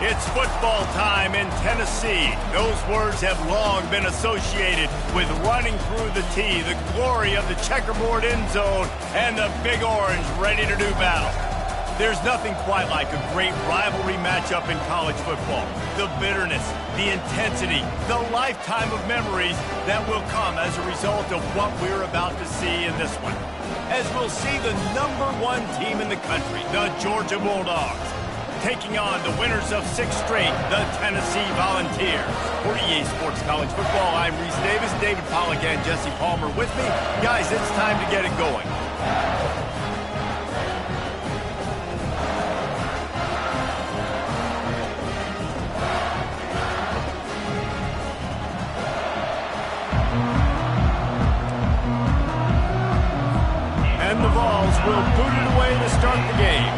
It's football time in Tennessee. Those words have long been associated with running through the tee, the glory of the checkerboard end zone, and the Big Orange ready to do battle. There's nothing quite like a great rivalry matchup in college football. The bitterness, the intensity, the lifetime of memories that will come as a result of what we're about to see in this one. As we'll see the #1 team in the country, the Georgia Bulldogs, taking on the winners of 6 straight, the Tennessee Volunteers. For EA Sports College Football, I'm Reese Davis, David Pollack, and Jesse Palmer with me. Guys, it's time to get it going. And the Vols will boot it away to start the game.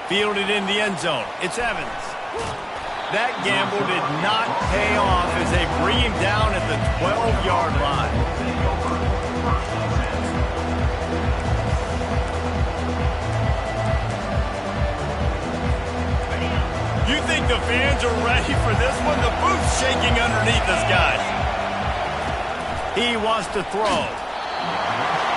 Fielded in the end zone. It's Evans. That gamble did not pay off as they bring him down at the 12-yard line. You think the fans are ready for this one? The booth's shaking underneath us, guys. He wants to throw.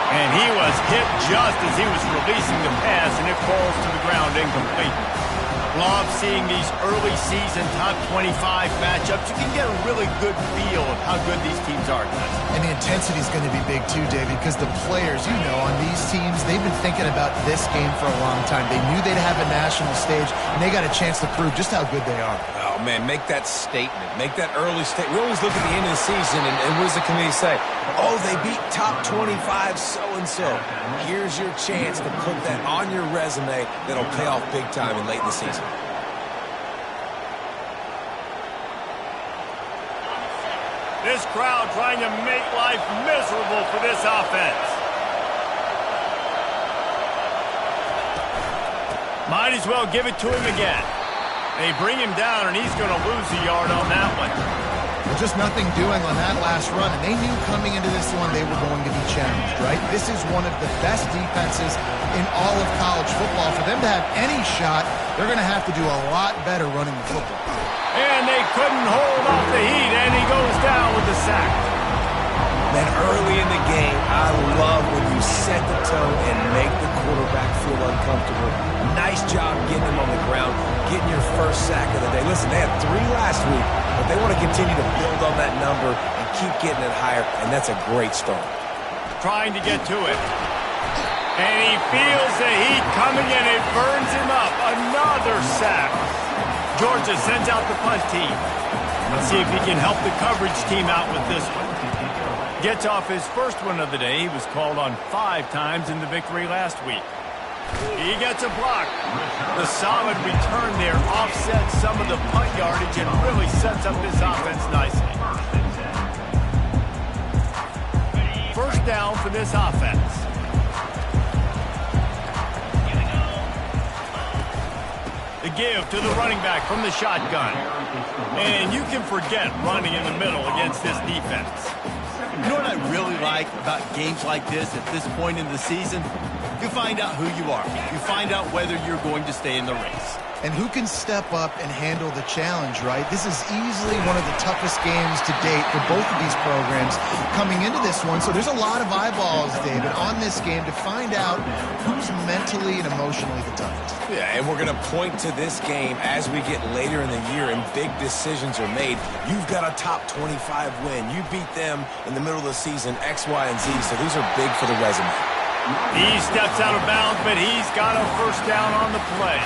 And he was hit just as he was releasing the pass, and it falls to the ground incomplete. Love seeing these early season top 25 matchups. You can get a really good feel of how good these teams are, guys. And the intensity is going to be big too, David, because the players, you know, on these teams, they've been thinking about this game for a long time. They knew they'd have a national stage, and they got a chance to prove just how good they are. Oh, man, make that statement. Make that early statement. We always look at the end of the season, and what does the committee say? Oh, they beat top 25 so-and-so. Here's your chance to put that on your resume that'll pay off big time in late in the season. This crowd trying to make life miserable for this offense. Might as well give it to him again. They bring him down, and he's going to lose a yard on that one. Just nothing doing on that last run, and they knew coming into this one they were going to be challenged, right? This is one of the best defenses in all of college football. For them to have any shot, they're going to have to do a lot better running the football. And they couldn't hold off the heat, and he goes down with the sack. Man, early in the game, I love when you set the tone and make the quarterback feel uncomfortable. Nice job getting him on the ground, getting your first sack of the day. Listen, they had 3 last week, but they want to continue to build on that number and keep getting it higher, and that's a great start. Trying to get to it. And he feels the heat coming, and it burns him up. Another sack. Georgia sends out the punt team. Let's see if he can help the coverage team out with this one. Gets off his first one of the day. He was called on 5 times in the victory last week. He gets a block. The solid return there offsets some of the punt yardage and really sets up this offense nicely. First down for this offense. The give to the running back from the shotgun. And you can forget running in the middle against this defense. You know what I really like about games like this at this point in the season? You find out who you are. You find out whether you're going to stay in the race. And who can step up and handle the challenge, right? This is easily one of the toughest games to date for both of these programs coming into this one. So there's a lot of eyeballs, David, on this game to find out who's mentally and emotionally the toughest. Yeah, and we're going to point to this game as we get later in the year and big decisions are made. You've got a top 25 win. You beat them in the middle of the season, X, Y, and Z, so these are big for the resume. He steps out of bounds, but he's got a first down on the play.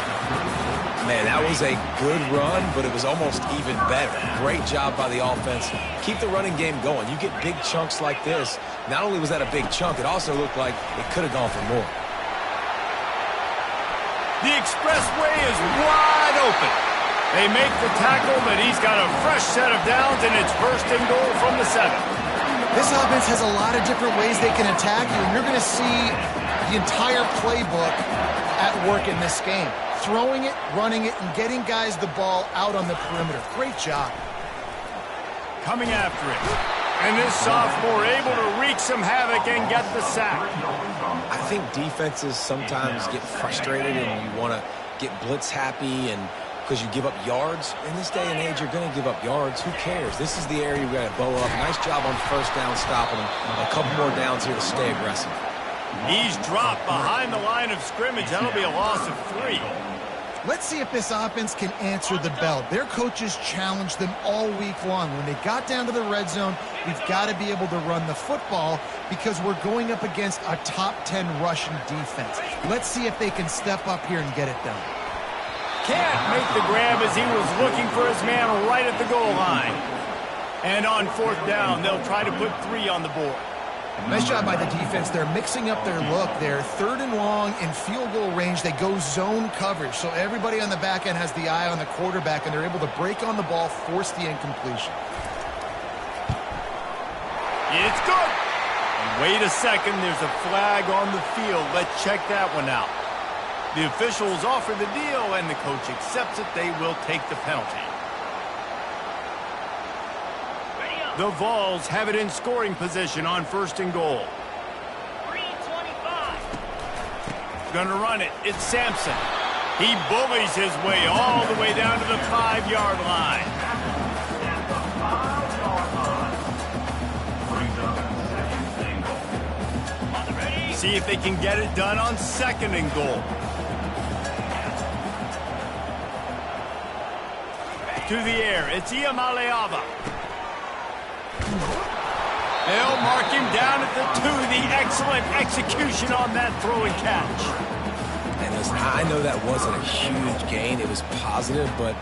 Man, that was a good run, but it was almost even better. Great job by the offense. Keep the running game going. You get big chunks like this. Not only was that a big chunk, it also looked like it could have gone for more. The expressway is wide open. They make the tackle, but he's got a fresh set of downs, and it's first and goal from the 7. This offense has a lot of different ways they can attack you, and you're going to see the entire playbook at work in this game. Throwing it, running it, and getting guys the ball out on the perimeter. Great job. Coming after it. And this sophomore able to wreak some havoc and get the sack. I think defenses sometimes get frustrated and you want to get blitz happy and because you give up yards. In this day and age, you're going to give up yards. Who cares? This is the area you got to bow up. Nice job on first down stopping them. A couple more downs here to stay aggressive. He's dropped behind the line of scrimmage. That'll be a loss of 3. Let's see if this offense can answer the bell. Their coaches challenged them all week long. When they got down to the red zone, we've got to be able to run the football because we're going up against a top 10 rushing defense. Let's see if they can step up here and get it done. Can't make the grab as he was looking for his man right at the goal line. And on 4th down, they'll try to put 3 on the board. Nice job by the defense. They're mixing up their look. They're 3rd and long in field goal range. They go zone coverage. So everybody on the back end has the eye on the quarterback, and they're able to break on the ball, force the incompletion. It's good. And wait a second. There's a flag on the field. Let's check that one out. The officials offer the deal, and the coach accepts it. They will take the penalty. The Vols have it in scoring position on 1st and goal. 3:25. Gonna run it. It's Sampson. He bullies his way all the way down to the 5-yard line. See if they can get it done on 2nd and goal. To the air. It's Iamaleava. They'll mark him down at the 2. The excellent execution on that throw and catch. And listen, I know that wasn't a huge gain. It was positive, but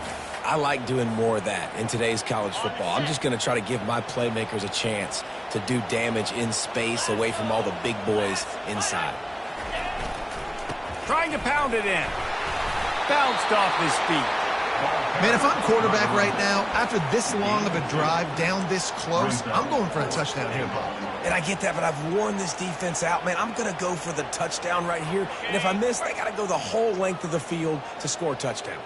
I like doing more of that in today's college football. I'm just going to try to give my playmakers a chance to do damage in space away from all the big boys inside. Trying to pound it in. Bounced off his feet. Man, if I'm quarterback right now, after this long of a drive down this close, I'm going for a touchdown here, Bob. And I get that, but I've worn this defense out. Man, I'm going to go for the touchdown right here. And if I miss, they got to go the whole length of the field to score a touchdown.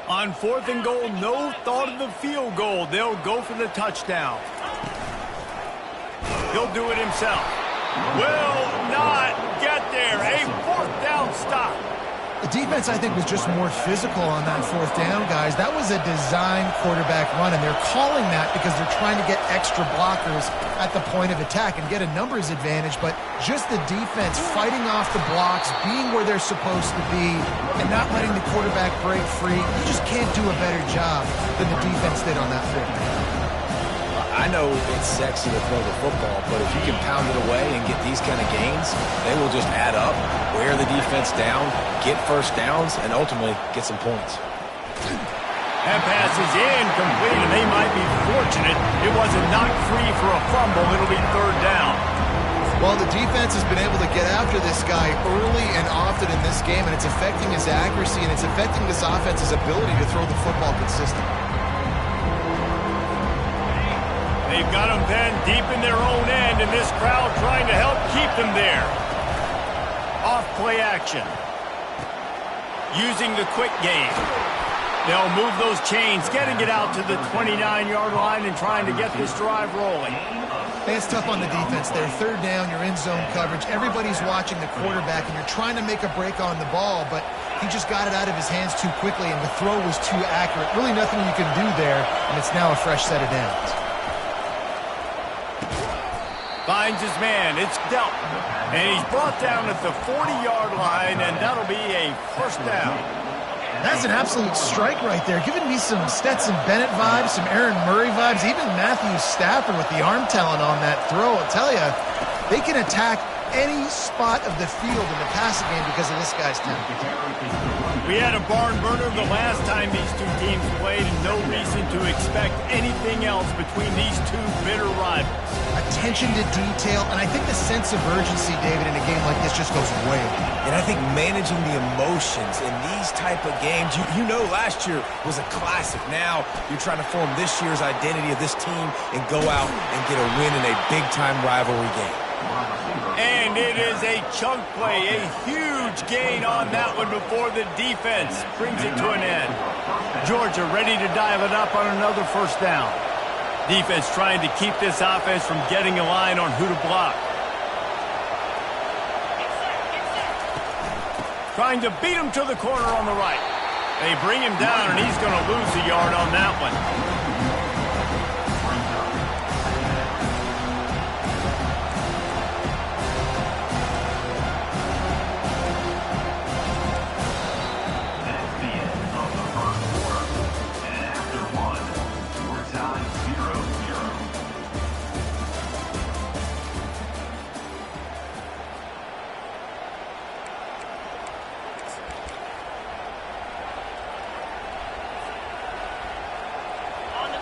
On 4th and goal, no thought of the field goal. They'll go for the touchdown. He'll do it himself. Will not get there. A 4th down stop. The defense, I think, was just more physical on that 4th down, guys. That was a designed quarterback run, and they're calling that because they're trying to get extra blockers at the point of attack and get a numbers advantage, but just the defense fighting off the blocks, being where they're supposed to be, and not letting the quarterback break free. You just can't do a better job than the defense did on that 4th down. I know it's sexy to throw the football, but if you can pound it away and get these kind of gains, they will just add up, wear the defense down, get first downs, and ultimately get some points. That pass is incomplete, and they might be fortunate it wasn't knocked free for a fumble. It'll be 3rd down. Well, the defense has been able to get after this guy early and often in this game, and it's affecting his accuracy, and it's affecting this offense's ability to throw the football consistently. They've got them then deep in their own end, and this crowd trying to help keep them there. Off play action. Using the quick game. They'll move those chains, getting it out to the 29-yard line and trying to get this drive rolling. It's tough on the defense there. 3rd down, you're in zone coverage. Everybody's watching the quarterback, and you're trying to make a break on the ball, but he just got it out of his hands too quickly, and the throw was too accurate. Really nothing you can do there, and it's now a fresh set of downs. Finds his man. It's dealt. And he's brought down at the 40-yard line, and that'll be a 1st down. That's an absolute strike right there. Giving me some Stetson Bennett vibes, some Aaron Murray vibes, even Matthew Stafford with the arm talent on that throw. I'll tell you, they can attack any spot of the field in the passing game because of this guy's talent. We had a barn burner the last time these two teams played, and no reason to expect anything else between these two bitter rivals. Attention to detail, and I think the sense of urgency, David, in a game like this just goes way up. And I think managing the emotions in these type of games, you know last year was a classic. Now you're trying to form this year's identity of this team and go out and get a win in a big-time rivalry game. And it is a chunk play, a huge gain on that one before the defense brings it to an end. Georgia ready to dial it up on another 1st down. Defense trying to keep this offense from getting a line on who to block. Trying to beat him to the corner on the right. They bring him down, and he's going to lose a yard on that one.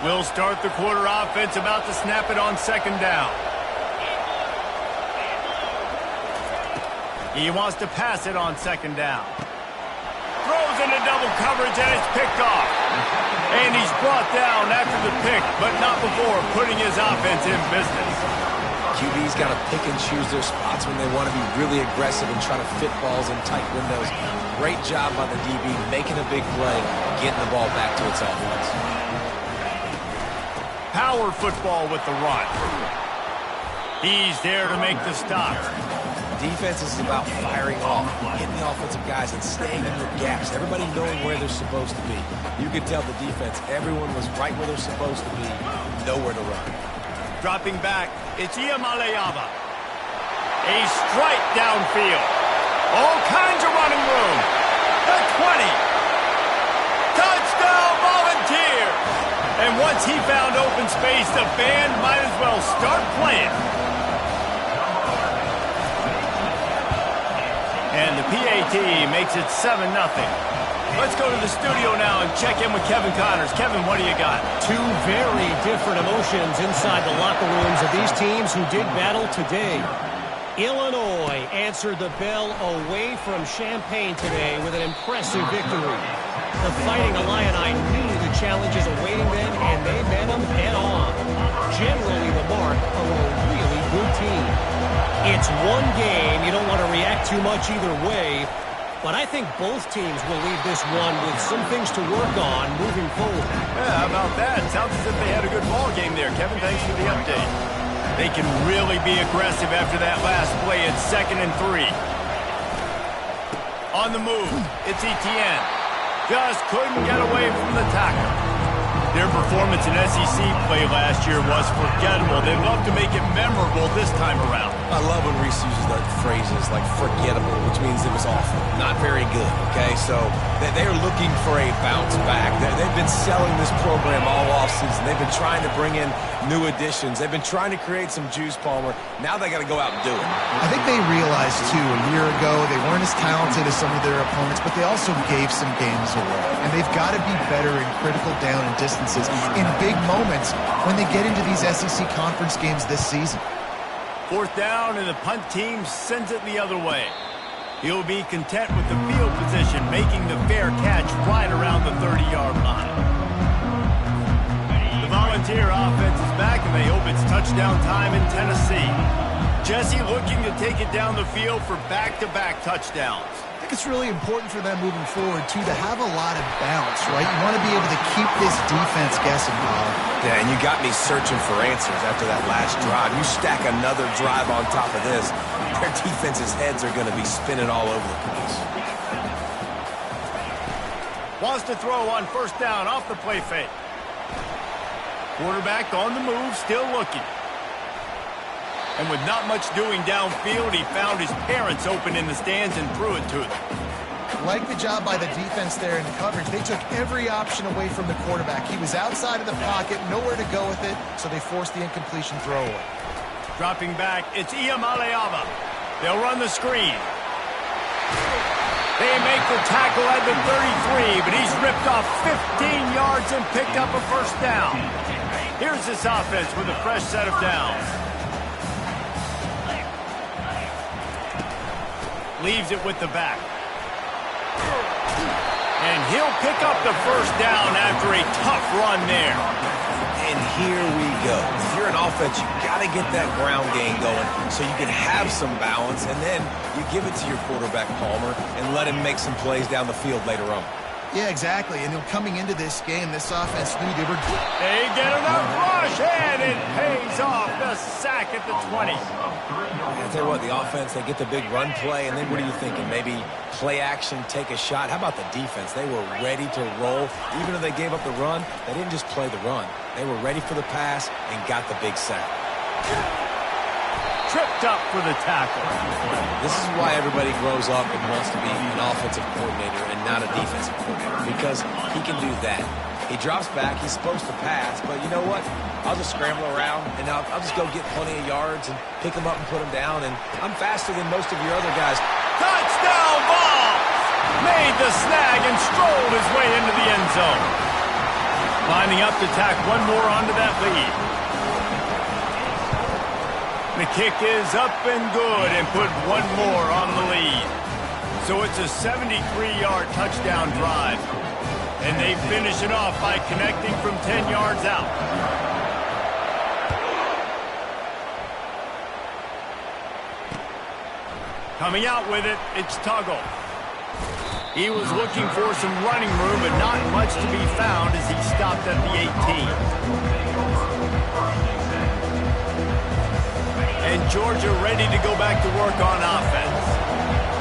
We'll start the quarter offense, about to snap it on second down. He wants to pass it on second down. Throws into double coverage, and it's picked off. And he's brought down after the pick, but not before putting his offense in business. QB's got to pick and choose their spots when they want to be really aggressive and try to fit balls in tight windows. Great job by the DB, making a big play, getting the ball back to its offense. Power football with the run. He's there to make the stop. Defense is about firing off, hitting the offensive guys and staying in their gaps. Everybody knowing where they're supposed to be. You could tell the defense, everyone was right where they're supposed to be, nowhere to run. Dropping back, it's Iamaleava. A strike downfield. All kinds of running room. The 20. Touchdown, Volunteers! And once he found open space, the band might as well start playing. And the PAT makes it 7-0. Let's go to the studio now and check in with Kevin Connors. Kevin, what do you got? Two very different emotions inside the locker rooms of these teams who did battle today. Illinois answered the bell away from Champaign today with an impressive victory. The Fighting Illini knew the challenges awaiting them, and they met them head-on. Generally the mark of a really good team. It's one game. You don't want to react too much either way, but I think both teams will leave this one with some things to work on moving forward. Yeah, how about that? Sounds as if they had a good ball game there. Kevin, thanks for the update. They can really be aggressive after that last play. It's 2nd and 3. On the move, it's Etienne. Just couldn't get away from the tackle. Their performance in SEC play last year was forgettable. They'd love to make it memorable this time around. I love when Reese uses that phrases like forgettable, which means it was awful, not very good, okay? So they're looking for a bounce back. They've been selling this program all offseason. They've been trying to bring in new additions. They've been trying to create some juice, Palmer. Now they got to go out and do it. I think they realized, too, a year ago they weren't as talented as some of their opponents, but they also gave some games away. And they've got to be better in critical down and distances in big moments when they get into these SEC conference games this season. 4th down, and the punt team sends it the other way. He'll be content with the field position, making the fair catch right around the 30-yard line. The Volunteer offense is back, and they hope it's touchdown time in Tennessee. Jesse looking to take it down the field for back-to-back touchdowns. I think it's really important for them moving forward, too, to have a lot of bounce, right? You want to be able to keep this defense guessing, Colin. Yeah, and you got me searching for answers after that last drive. You stack another drive on top of this, their defense's heads are going to be spinning all over the place. Wants to throw on 1st down off the play fake. Quarterback on the move, still looking. And with not much doing downfield, he found his parents open in the stands and threw it to them. Like the job by the defense there in coverage. They took every option away from the quarterback. He was outside of the pocket, nowhere to go with it, so they forced the incompletion throwaway. Dropping back, it's Iamaleava. They'll run the screen. They make the tackle at the 33, but he's ripped off 15 yards and picked up a 1st down. Here's this offense with a fresh set of downs. Leaves it with the back. And he'll pick up the 1st down after a tough run there. And here we go. If you're an offense, you got to get that ground game going so you can have some balance, and then you give it to your quarterback, Palmer, and let him make some plays down the field later on. Yeah, exactly. And coming into this game, this offense knew they were... They get enough rush, and it pays off. The sack at the 20. I'll tell you what, the offense, they get the big run play, and then what are you thinking? Maybe play action, take a shot. How about the defense? They were ready to roll. Even if they gave up the run, they didn't just play the run. They were ready for the pass and got the big sack. Tripped up for the tackle. This is why everybody grows up and wants to be an offensive coordinator and not a defensive coordinator, because he can do that. He drops back, he's supposed to pass, but you know what? I'll just scramble around, and I'll just go get plenty of yards and pick them up and put them down, and I'm faster than most of your other guys. Touchdown ball! Made the snag and strolled his way into the end zone. Lining up to tack one more onto that lead. The kick is up and good and put one more on the lead. So it's a 73-yard touchdown drive. And they finish it off by connecting from 10 yards out. Coming out with it, it's Tuggle. He was looking for some running room, but not much to be found as he stopped at the 18. And Georgia ready to go back to work on offense.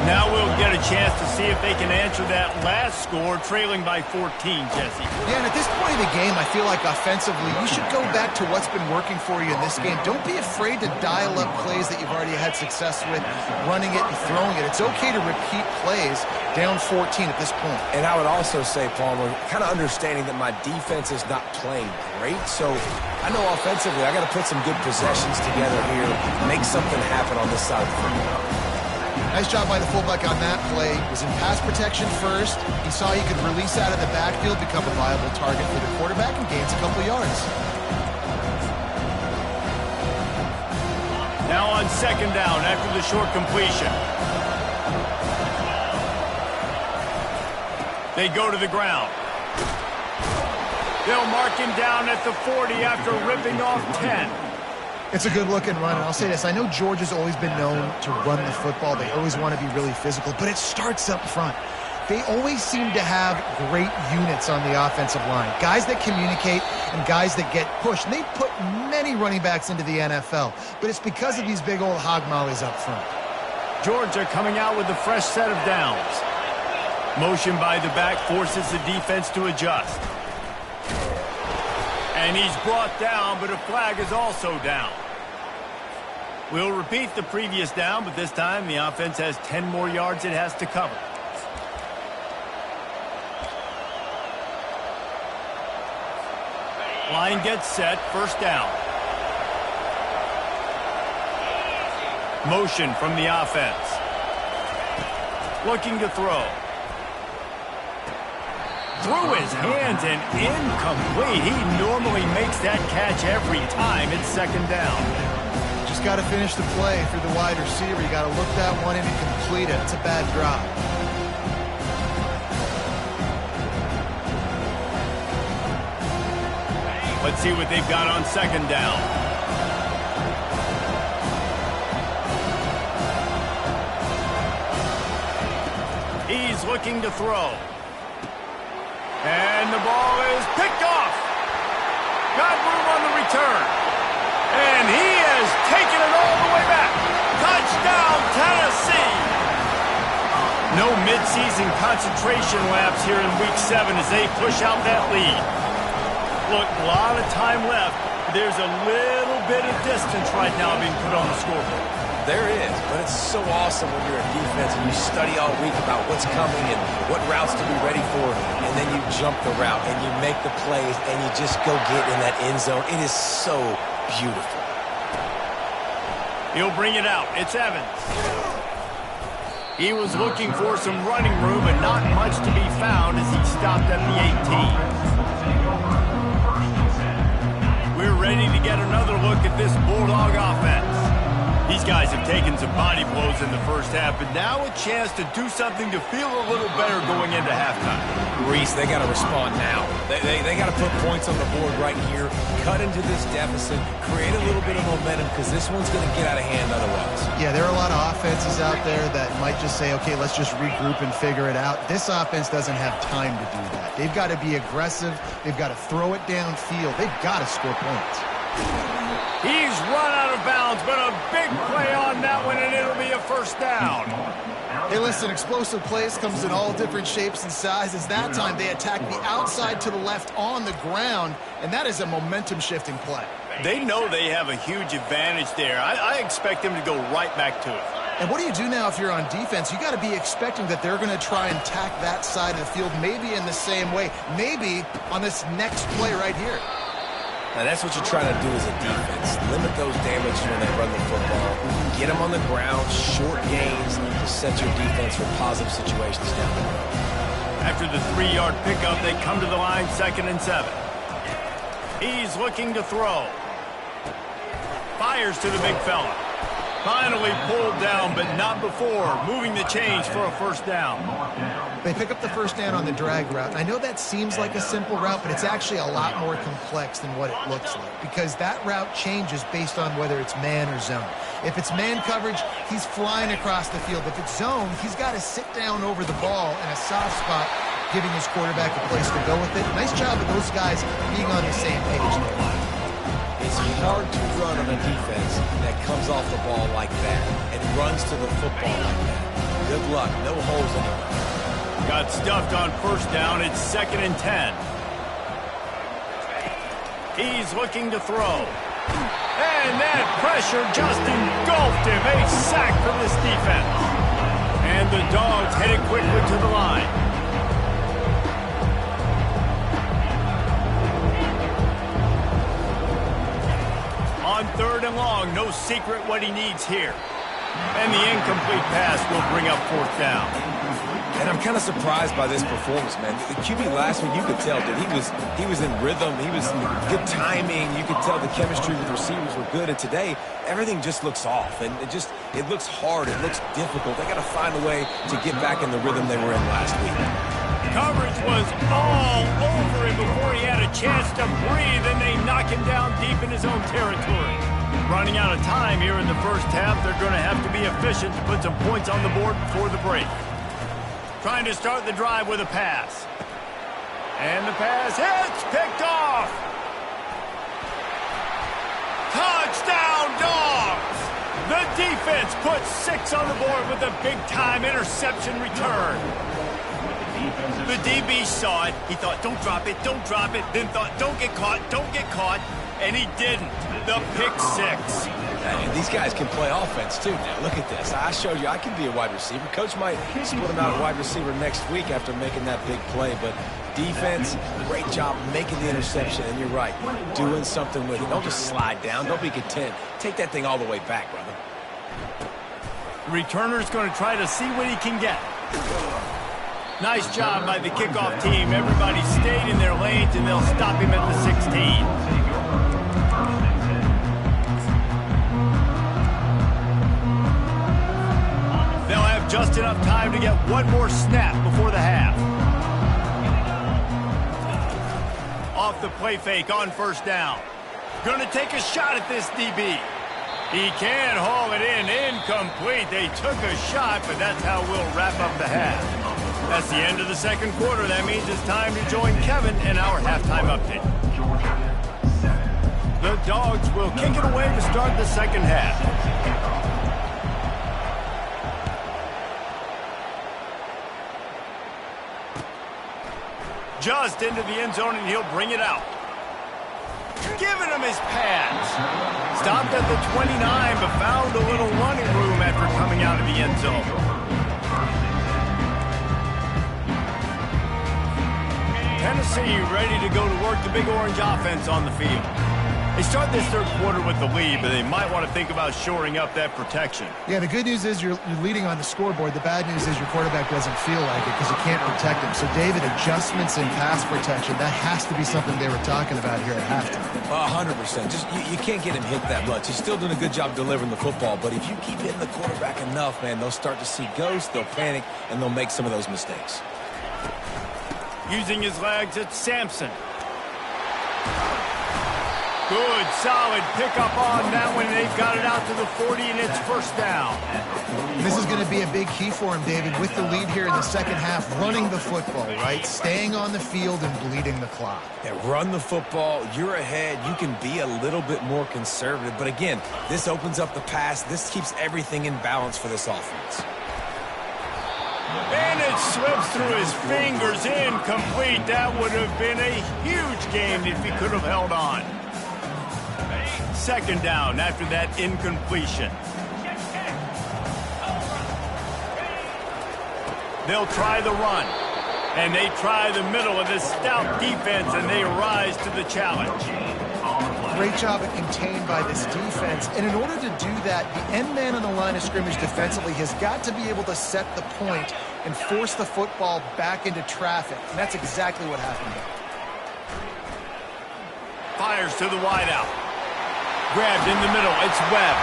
Now we'll get a chance to see if they can answer that last score, trailing by 14, Jesse. Yeah, and at this point in the game, I feel like offensively, you should go back to what's been working for you in this game. Don't be afraid to dial up plays that you've already had success with, running it and throwing it. It's okay to repeat plays down 14 at this point. And I would also say, Palmer, kind of understanding that my defense is not playing great, so I know offensively I got to put some good possessions together here, make something happen on this side of the football. Nice job by the fullback on that play. Was in pass protection first. He saw he could release out of the backfield, become a viable target for the quarterback, and gains a couple yards. Now on second down after the short completion. They go to the ground. They'll mark him down at the 40 after ripping off 10. It's a good-looking run, and I'll say this. I know Georgia's always been known to run the football. They always want to be really physical, but it starts up front. They always seem to have great units on the offensive line, guys that communicate and guys that get pushed. And they've put many running backs into the NFL, but it's because of these big old hog mollies up front. Georgia coming out with a fresh set of downs. Motion by the back forces the defense to adjust. And he's brought down, but a flag is also down. We'll repeat the previous down, but this time the offense has 10 more yards it has to cover. Line gets set, first down. Motion from the offense. Looking to throw. Through his hands and incomplete. He normally makes that catch every time. It's second down. Just got to finish the play through the wide receiver. You got to look that one in and complete it. It's a bad drop. Let's see what they've got on second down. He's looking to throw. And the ball is picked off. Got room on the return. And he has taken it all the way back. Touchdown, Tennessee. No midseason concentration laps here in Week 7 as they push out that lead. Look, a lot of time left. There's a little bit of distance right now being put on the scoreboard. There is, but it's so awesome when you're a defense and you study all week about what's coming and what routes to be ready for, and then you jump the route and you make the plays and you just go get in that end zone. It is so beautiful. He'll bring it out. It's Evans. He was looking for some running room, but not much to be found as he stopped at the 18. We're ready to get another look at this Bulldog offense. These guys have taken some body blows in the first half, but now a chance to do something to feel a little better going into halftime. Reese, they got to respond now. They got to put points on the board right here, cut into this deficit, create a little bit of momentum, because this one's going to get out of hand otherwise. Yeah, there are a lot of offenses out there that might just say, okay, let's just regroup and figure it out. This offense doesn't have time to do that. They've got to be aggressive. They've got to throw it downfield. They've got to score points. He's run out of bounds, but a big play on that one, and it'll be a first down. Hey, listen, explosive plays comes in all different shapes and sizes. That time they attack the outside to the left on the ground, and that is a momentum-shifting play. They know they have a huge advantage there. I expect them to go right back to it. And what do you do now if you're on defense? You got to be expecting that they're going to try and attack that side of the field, maybe in the same way, maybe on this next play right here. Now, that's what you're trying to do as a defense. Limit those damages when they run the football. Get them on the ground, short gains to set your defense for positive situations down the road. After the 3-yard pickup, they come to the line 2nd and 7. He's looking to throw. Fires to the big fella. Finally pulled down, but not before. Moving the change for a first down. They pick up the first down on the drag route. And I know that seems like a simple route, but it's actually a lot more complex than what it looks like, because that route changes based on whether it's man or zone. If it's man coverage, he's flying across the field. If it's zone, he's got to sit down over the ball in a soft spot, giving his quarterback a place to go with it. Nice job of those guys being on the same page there. It's hard to run on a defense that comes off the ball like that and runs to the football like that. Good luck. No holes anywhere. Got stuffed on first down. It's 2nd and 10. He's looking to throw. And that pressure just engulfed him. A sack from this defense. And the Dogs headed quickly to the line. On 3rd and long, no secret what he needs here. And the incomplete pass will bring up 4th down. And I'm kind of surprised by this performance, man. The QB last week, you could tell, dude, he was in rhythm. He was in good timing. You could tell the chemistry with receivers were good. And today, everything just looks off. And it looks hard. It looks difficult. They got to find a way to get back in the rhythm they were in last week. Coverage was all over him before he had a chance to breathe, and they knock him down deep in his own territory. Running out of time here in the first half, they're going to have to be efficient to put some points on the board before the break. Trying to start the drive with a pass. And the pass hits, picked off. Touchdown, Dogs! The defense puts 6 on the board with a big-time interception return. The DB saw it. He thought, don't drop it, don't drop it. Then thought, don't get caught, and he didn't. The pick 6. And these guys can play offense, too. Now, look at this. I showed you I can be a wide receiver. Coach might split him out at wide receiver next week after making that big play. But defense, great job making the interception. And you're right, doing something with it. Don't just slide down. Don't be content. Take that thing all the way back, brother. Returner's going to try to see what he can get. Nice job by the kickoff team. Everybody stayed in their lanes, and they'll stop him at the 16. They'll have just enough time to get one more snap before the half. Off the play fake on first down. Going to take a shot at this DB. He can haul it in. Incomplete. They took a shot, but that's how we'll wrap up the half. That's the end of the second quarter. That means it's time to join Kevin in our halftime update. The Dogs will kick it away to start the second half. Just into the end zone, and he'll bring it out. Giving him his pads. Stopped at the 29, but found a little running room after coming out of the end zone. Tennessee ready to go to work the Big Orange offense on the field. They start this third quarter with the lead, but they might want to think about shoring up that protection. Yeah, the good news is you're leading on the scoreboard. The bad news is your quarterback doesn't feel like it because you can't protect him. So, David, adjustments in pass protection, that has to be something they were talking about here at halftime. 100%. Just you can't get him hit that much. He's still doing a good job delivering the football, but if you keep hitting the quarterback enough, man, they'll start to see ghosts, they'll panic, and they'll make some of those mistakes. Using his legs, it's Sampson. Good, solid pickup on that one. They've got it out to the 40, and it's first down. This is going to be a big key for him, David, with the lead here in the second half, running the football, right? Staying on the field and bleeding the clock. Yeah, run the football. You're ahead. You can be a little bit more conservative. But again, this opens up the pass. This keeps everything in balance for this offense. And it slips through his fingers, incomplete. That would have been a huge game if he could have held on. Second down after that incompletion. They'll try the run. And they try the middle of this stout defense, and they rise to the challenge. Great job at contained by this defense. And in order to do that, the end man on the line of scrimmage defensively has got to be able to set the point and force the football back into traffic. And that's exactly what happened there. Fires to the wideout. Grabbed in the middle. It's Webb.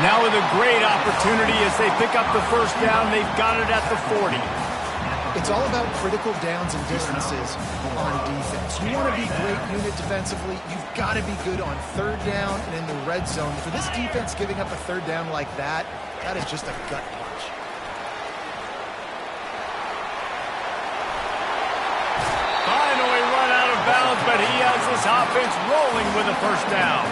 Now with a great opportunity as they pick up the first down. They've got it at the 40. It's all about critical downs and distances on defense. You want to be great unit defensively, you've got to be good on third down and in the red zone. For this defense giving up a third down like that, that is just a gut punch. Finally run out of bounds, but he has this offense rolling with a first down.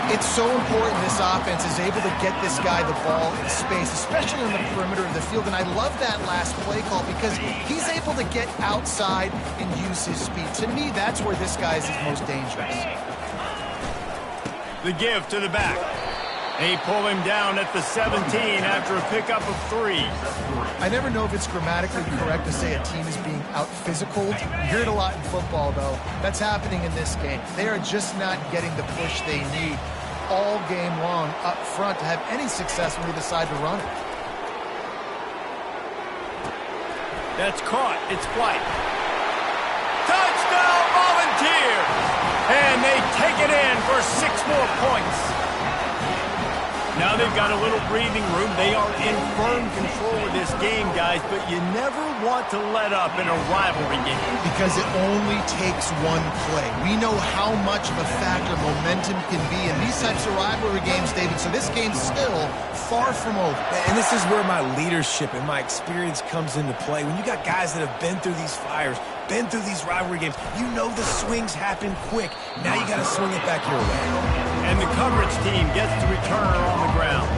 It's so important this offense is able to get this guy the ball in space, especially on the perimeter of the field. And I love that last play call because he's able to get outside and use his speed. To me, that's where this guy is his most dangerous. The give to the back. They pull him down at the 17 after a pickup of 3. I never know if it's grammatically correct to say a team is being out-physicaled. You hear it a lot in football, though. That's happening in this game. They are just not getting the push they need all game long up front to have any success when they decide to run it. That's caught. It's White. Touchdown, Volunteers! And they take it in for 6 more points. Now they've got a little breathing room. They are in firm control of this game, guys, but you never want to let up in a rivalry game. Because it only takes one play. We know how much of a factor momentum can be in these types of rivalry games, David, so this game's still far from over. And this is where my leadership and my experience comes into play. When you got guys that have been through these fires, been through these rivalry games, you know the swings happen quick. Now you got to swing it back your way. And the coverage team gets the returner on the ground.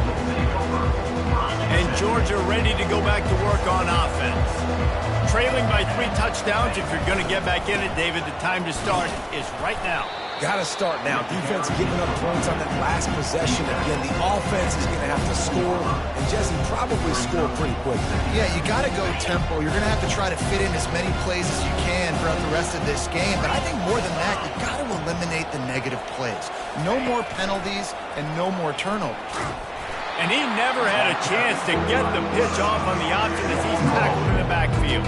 And Georgia ready to go back to work on offense. Trailing by 3 touchdowns. If you're going to get back in it, David, the time to start is right now. Got to start now. Defense giving up points on that last possession. Again, the offense is going to have to score, and Jesse probably score pretty quickly. Yeah, you got to go tempo. You're going to have to try to fit in as many plays as you can throughout the rest of this game. But I think more than that, you got to eliminate the negative plays. No more penalties and no more turnovers. And he never had a chance to get the pitch off on the option as he's tackled in the backfield.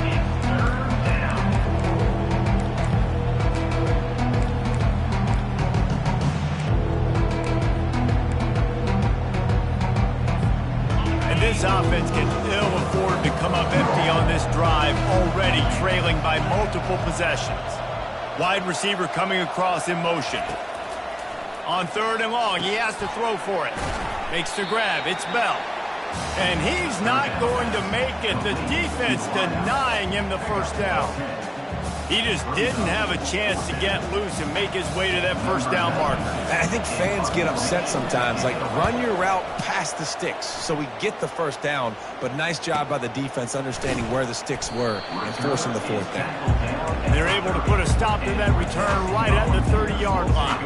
This offense can ill afford to come up empty on this drive, already trailing by multiple possessions. Wide receiver coming across in motion. On 3rd and long, he has to throw for it. Makes the grab. It's Bell. And he's not going to make it. The defense denying him the first down. He just didn't have a chance to get loose and make his way to that first down marker. And I think fans get upset sometimes. Like, run your route past the sticks so we get the first down. But nice job by the defense understanding where the sticks were and forcing the 4th down. And they're able to put a stop to that return right at the 30-yard line.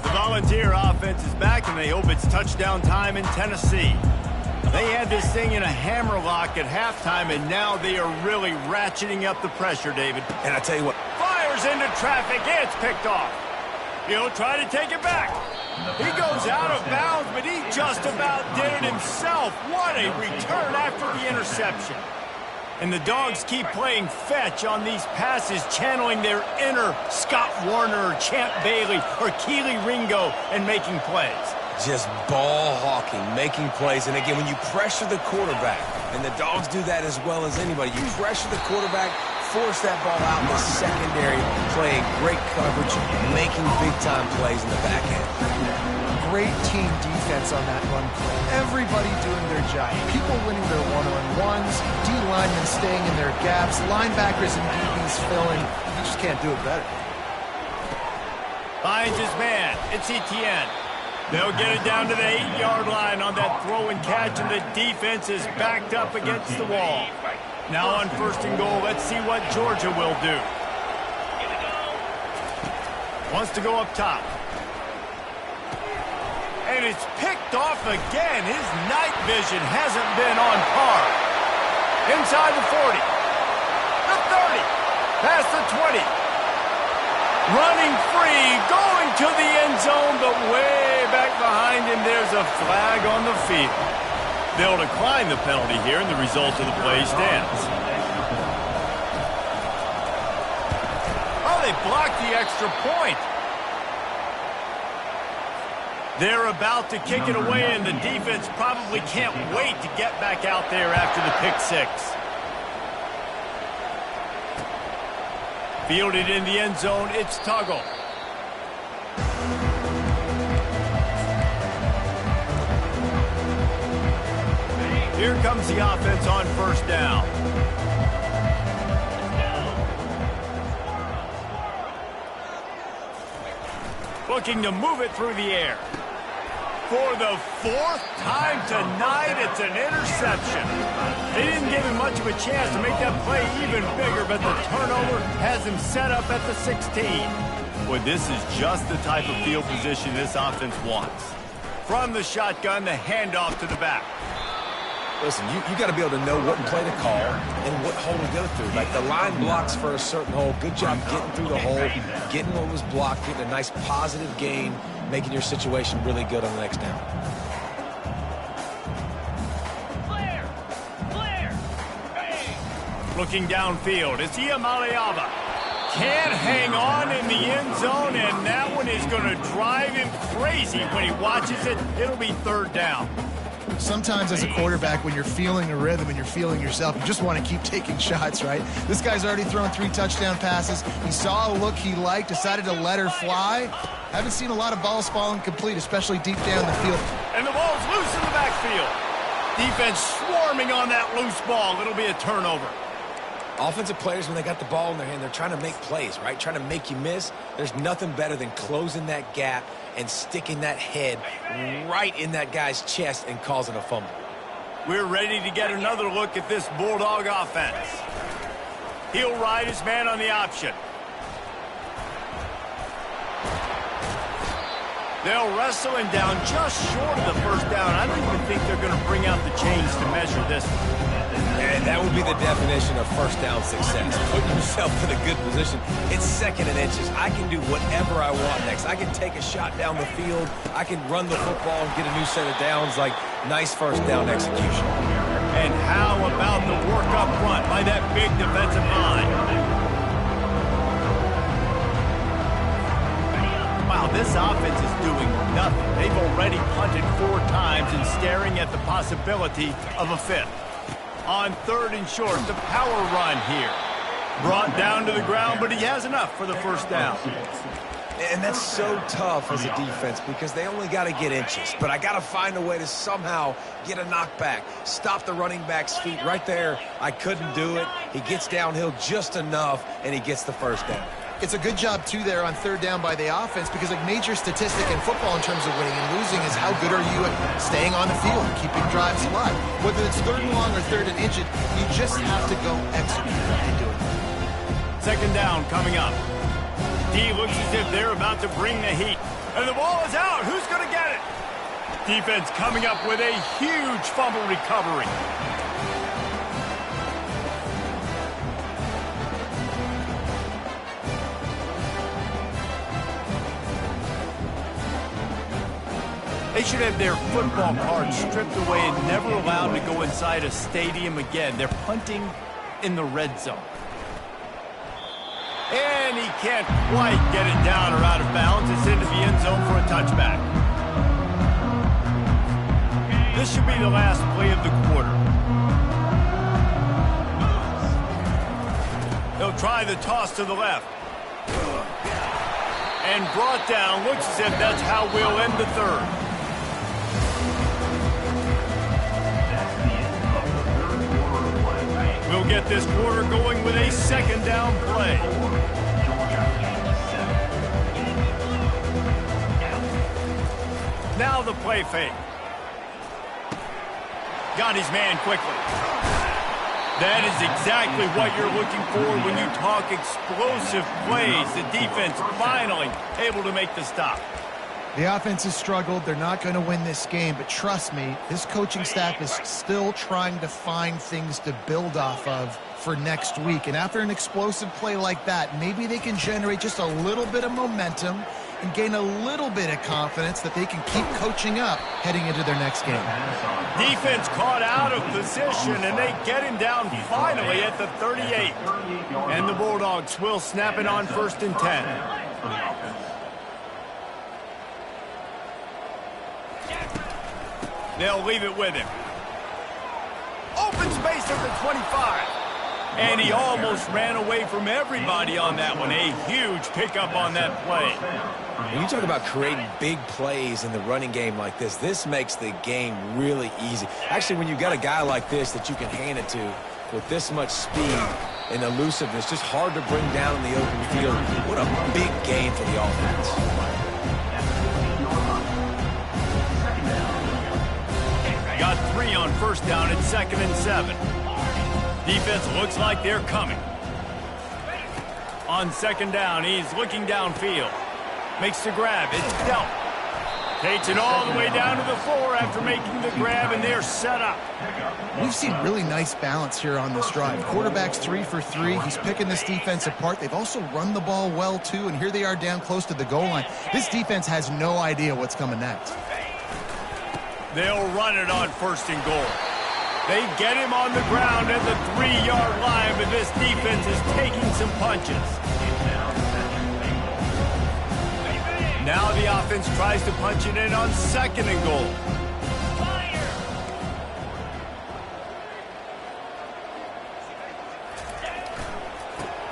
The Volunteer offense is back, and they hope it's touchdown time in Tennessee. They had this thing in a hammerlock at halftime, and now they are really ratcheting up the pressure, David. And I tell you what. Fire! fires into traffic. It's picked off. He'll try to take it back. He goes out of bounds, but he just about did it himself. What a return after the interception. And the Dogs keep playing fetch on these passes, channeling their inner Scott Warner, or Champ Bailey, or Keely Ringo, and making plays. Just ball hawking, making plays. And again, when you pressure the quarterback, and the Dogs do that as well as anybody, you pressure the quarterback, force that ball out in the secondary, playing great coverage, making big-time plays in the back end. Great team defense on that run play. Everybody doing their job. People winning their one-on-ones, D-linemen staying in their gaps, linebackers and DBs filling. You just can't do it better. Finds his man. It's Etienne. They'll get it down to the 8-yard line on that throw and catch, and the defense is backed up against the wall. Now on 1st and goal, let's see what Georgia will do. Wants to go up top. And it's picked off again. His night vision hasn't been on par. Inside the 40. The 30. Past the 20. Running free. Going to the end zone, but way back behind him, there's a flag on the field. They'll decline the penalty here, and the result of the play stands. Oh, they blocked the extra point. They're about to kick it away, and the defense probably can't wait to get back out there after the pick six. Fielded in the end zone, it's Tuggle. Here comes the offense on 1st down. Looking to move it through the air. For the 4th time tonight, it's an interception. They didn't give him much of a chance to make that play even bigger, but the turnover has him set up at the 16. Boy, this is just the type of field position this offense wants. From the shotgun, the handoff to the back. Listen, you got to be able to know what play to call and what hole to go through. Like the line blocks for a certain hole. Good job getting through the hole, getting what was blocked, getting a nice positive gain, making your situation really good on the next down. Looking downfield, it's Iamaleava. Can't hang on in the end zone, and that one is going to drive him crazy when he watches it. It'll be 3rd down. Sometimes as a quarterback, when you're feeling a rhythm and you're feeling yourself, you just want to keep taking shots, right? This guy's already thrown 3 touchdown passes. He saw a look he liked, decided to let her fly. Haven't seen a lot of balls falling complete, especially deep down the field. And the ball's loose in the backfield. Defense swarming on that loose ball. It'll be a turnover. Offensive players, when they got the ball in their hand, they're trying to make plays, right? Trying to make you miss. There's nothing better than closing that gap and sticking that head right in that guy's chest and causing a fumble. We're ready to get another look at this Bulldog offense. He'll ride his man on the option. They'll wrestle him down just short of the 1st down. I don't even think they're going to bring out the chains to measure this one. And that would be the definition of 1st down success. Putting yourself in a good position. It's 2nd and inches. I can do whatever I want next. I can take a shot down the field. I can run the football and get a new set of downs. Like, nice 1st down execution. And how about the work up front by that big defensive line? Wow, this offense is doing nothing. They've already punted 4 times and staring at the possibility of a 5th. On 3rd and short, the power run here. Brought down to the ground, but he has enough for the 1st down. And that's so tough as a defense because they only got to get inches. But I got to find a way to somehow get a knockback, stop the running back's feet right there. I couldn't do it. He gets downhill just enough, and he gets the 1st down. It's a good job, too, there on 3rd down by the offense because a major statistic in football in terms of winning and losing is how good are you at staying on the field, keeping drives alive. Whether it's 3rd and long or 3rd and inches, you just have to go execute and do it. 2nd down coming up. D looks as if they're about to bring the heat. And the ball is out. Who's going to get it? Defense coming up with a huge fumble recovery. They should have their football cards stripped away and never allowed to go inside a stadium again. They're punting in the red zone. And he can't quite get it down or out of bounds. It's into the end zone for a touchback. This should be the last play of the quarter. He'll try the toss to the left. And brought down. Looks as if that's how we'll end the third. We'll get this quarter going with a second down play. Now the play fake. Got his man quickly. That is exactly what you're looking for when you talk explosive plays. The defense finally able to make the stop. The offense has struggled. They're not going to win this game, but trust me, this coaching staff is still trying to find things to build off of for next week. And after an explosive play like that, maybe they can generate just a little bit of momentum and gain a little bit of confidence that they can keep coaching up heading into their next game. Defense caught out of position, and they get him down finally at the 38. And the Bulldogs will snap it on 1st and 10. They'll leave it with him. Open space at the 25. And he almost ran away from everybody on that one. A huge pickup on that play. When you talk about creating big plays in the running game like this makes the game really easy. Actually, when you've got a guy like this that you can hand it to with this much speed and elusiveness, just hard to bring down in the open field. What a big game for the offense. Got 3 on 1st down at 2nd and 7. Defense looks like they're coming. On 2nd down, he's looking downfield. Makes the grab. It's dealt. Takes it all the way down to the floor after making the grab, and they're set up. We've seen really nice balance here on this drive. Quarterback's 3 for 3. He's picking this defense apart. They've also run the ball well, too, and here they are down close to the goal line. This defense has no idea what's coming next. They'll run it on 1st and goal. They get him on the ground at the 3-yard line, but this defense is taking some punches. Now the offense tries to punch it in on 2nd and goal.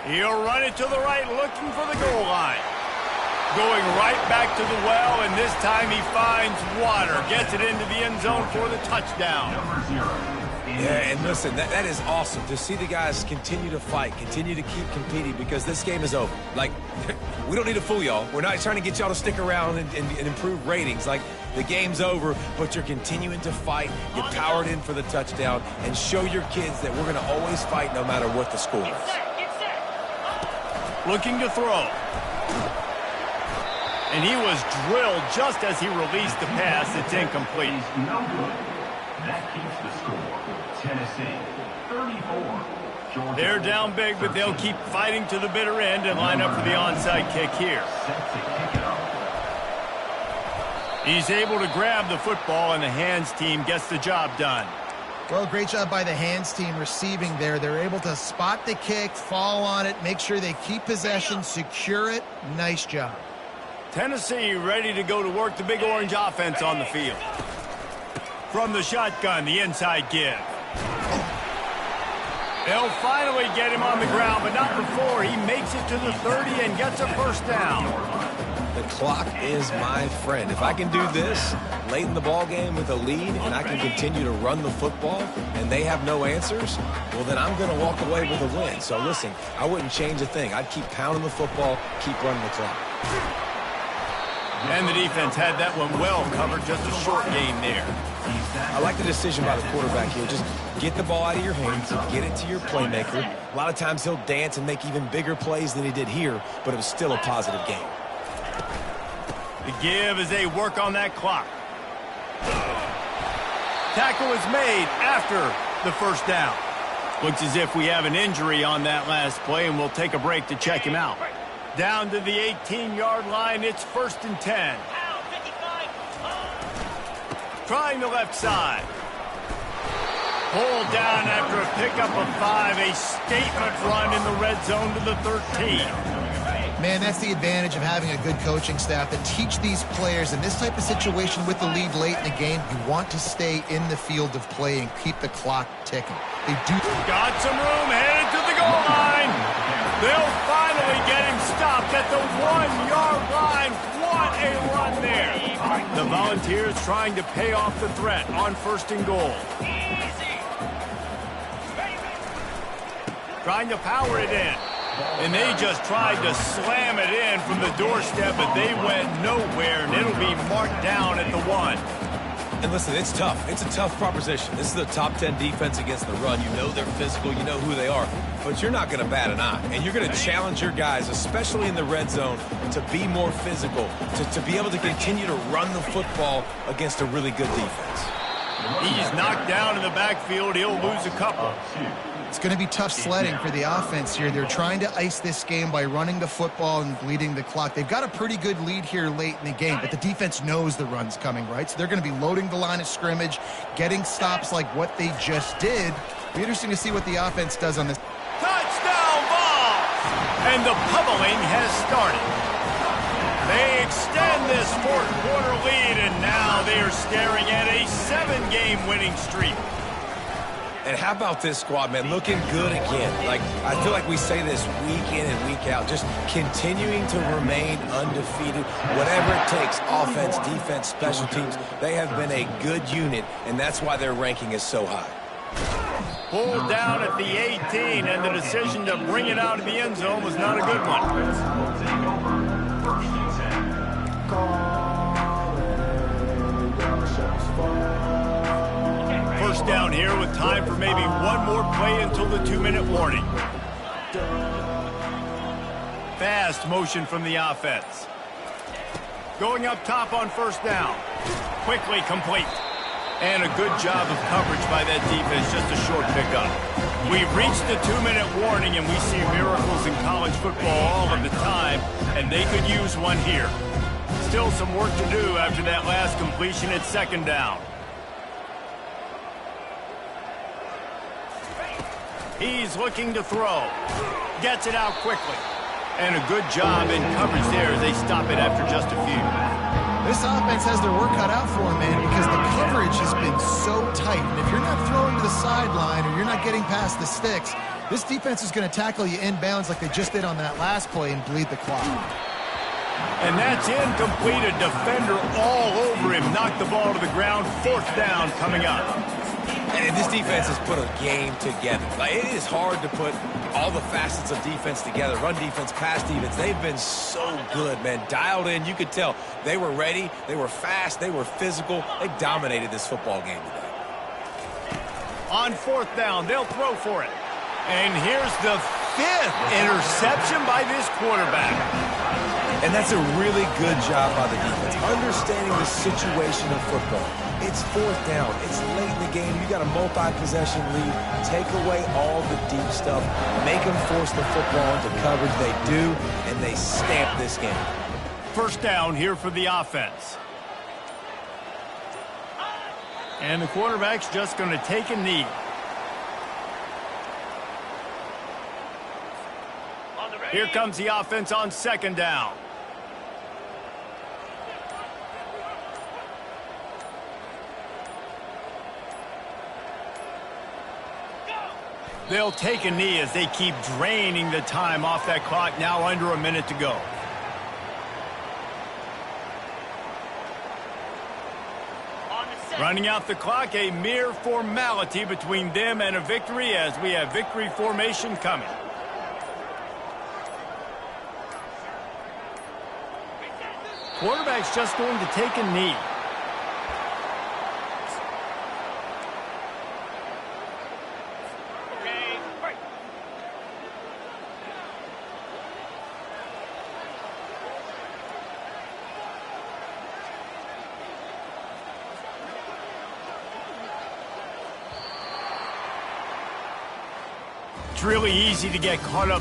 He'll run it to the right, looking for the goal line. Going right back to the well, and this time he finds water. Gets it into the end zone for the touchdown. Yeah, and listen, that is awesome to see the guys continue to fight, continue to keep competing, because this game is over. Like, we don't need to fool y'all. We're not trying to get y'all to stick around and improve ratings. Like, the game's over, but you're continuing to fight. You powered in for the touchdown, and show your kids that we're going to always fight no matter what the score is. Looking to throw. And he was drilled just as he released the pass. It's incomplete. No good. That keeps the score. Tennessee, 34. Georgia. They're down big, but they'll keep fighting to the bitter end and line up for the onside kick here. He's able to grab the football, and the hands team gets the job done. Well, great job by the hands team receiving there. They're able to spot the kick, fall on it, make sure they keep possession, secure it. Nice job. Tennessee ready to go to work the Big Orange offense on the field. From the shotgun, the inside give. They'll finally get him on the ground, but not before he makes it to the 30 and gets a 1st down. The clock is my friend. If I can do this late in the ball game with a lead and I can continue to run the football and they have no answers, well, then I'm going to walk away with a win. So listen, I wouldn't change a thing. I'd keep pounding the football, keep running the clock. And the defense had that one well covered. Just a short game there. I like the decision by the quarterback here. Just get the ball out of your hands, get it to your playmaker. A lot of times he'll dance and make even bigger plays than he did here, but it was still a positive game. The give as they work on that clock. Tackle is made after the 1st down. Looks as if we have an injury on that last play, and we'll take a break to check him out. Down to the 18-yard line, it's 1st and 10. Trying the left side. Pulled down after a pickup of 5. A statement run in the red zone to the 13. Man, that's the advantage of having a good coaching staff that teach these players in this type of situation with the lead late in the game. You want to stay in the field of play and keep the clock ticking. They do. Got some room, headed to the goal line. They'll finally get him stopped at the 1-yard line. What a run there. The Volunteers trying to pay off the threat on 1st and goal. Trying to power it in. And they just tried to slam it in from the doorstep, but they went nowhere, and it'll be marked down at the 1. And listen, it's tough. It's a tough proposition. This is a top 10 defense against the run. You know they're physical. You know who they are. But you're not going to bat an eye. And you're going to challenge your guys, especially in the red zone, to be more physical, to be able to continue to run the football against a really good defense. He's knocked down in the backfield. He'll lose a couple. It's going to be tough sledding for the offense here. They're trying to ice this game by running the football and bleeding the clock. They've got a pretty good lead here late in the game, but the defense knows the run's coming, right? So they're going to be loading the line of scrimmage, getting stops like what they just did. It'll be interesting to see what the offense does on this. Touchdown ball! And the pummeling has started. They extend this 4th quarter lead, and now they are staring at a 7-game winning streak. And how about this squad, man? Looking good again. Like, I feel like we say this week in and week out, just continuing to remain undefeated. Whatever it takes, offense, defense, special teams, they have been a good unit, and that's why their ranking is so high. Pulled down at the 18, and the decision to bring it out of the end zone was not a good one. First down here with time for maybe one more play until the 2-minute warning. Fast motion from the offense. Going up top on 1st down. Quickly complete. And a good job of coverage by that defense, just a short pickup. We've reached the 2-minute warning, and we see miracles in college football all of the time, and they could use one here. Still some work to do after that last completion at 2nd down. He's looking to throw. Gets it out quickly. And a good job in coverage there as they stop it after just a few. This offense has their work cut out for them, man, because the coverage has been so tight. And if you're not throwing to the sideline or you're not getting past the sticks, this defense is going to tackle you inbounds like they just did on that last play and bleed the clock. And that's incomplete. A defender all over him. Knocked the ball to the ground. 4th down coming up. And this defense has put a game together. Like, it is hard to put all the facets of defense together. Run defense, pass defense. They've been so good, man. Dialed in. You could tell they were ready. They were fast. They were physical. They dominated this football game today. On 4th down, they'll throw for it. And here's the 5th interception by this quarterback. And that's a really good job by the defense, understanding the situation of football. It's 4th down. It's late in the game. You got a multi-possession lead. Take away all the deep stuff. Make them force the football into coverage. They do, and they stamp this game. 1st down here for the offense. And the quarterback's just going to take a knee. Here comes the offense on 2nd down. They'll take a knee as they keep draining the time off that clock. Now under a minute to go. Running out the clock, a mere formality between them and a victory as we have victory formation coming. Quarterback's just going to take a knee. It's really easy to get caught up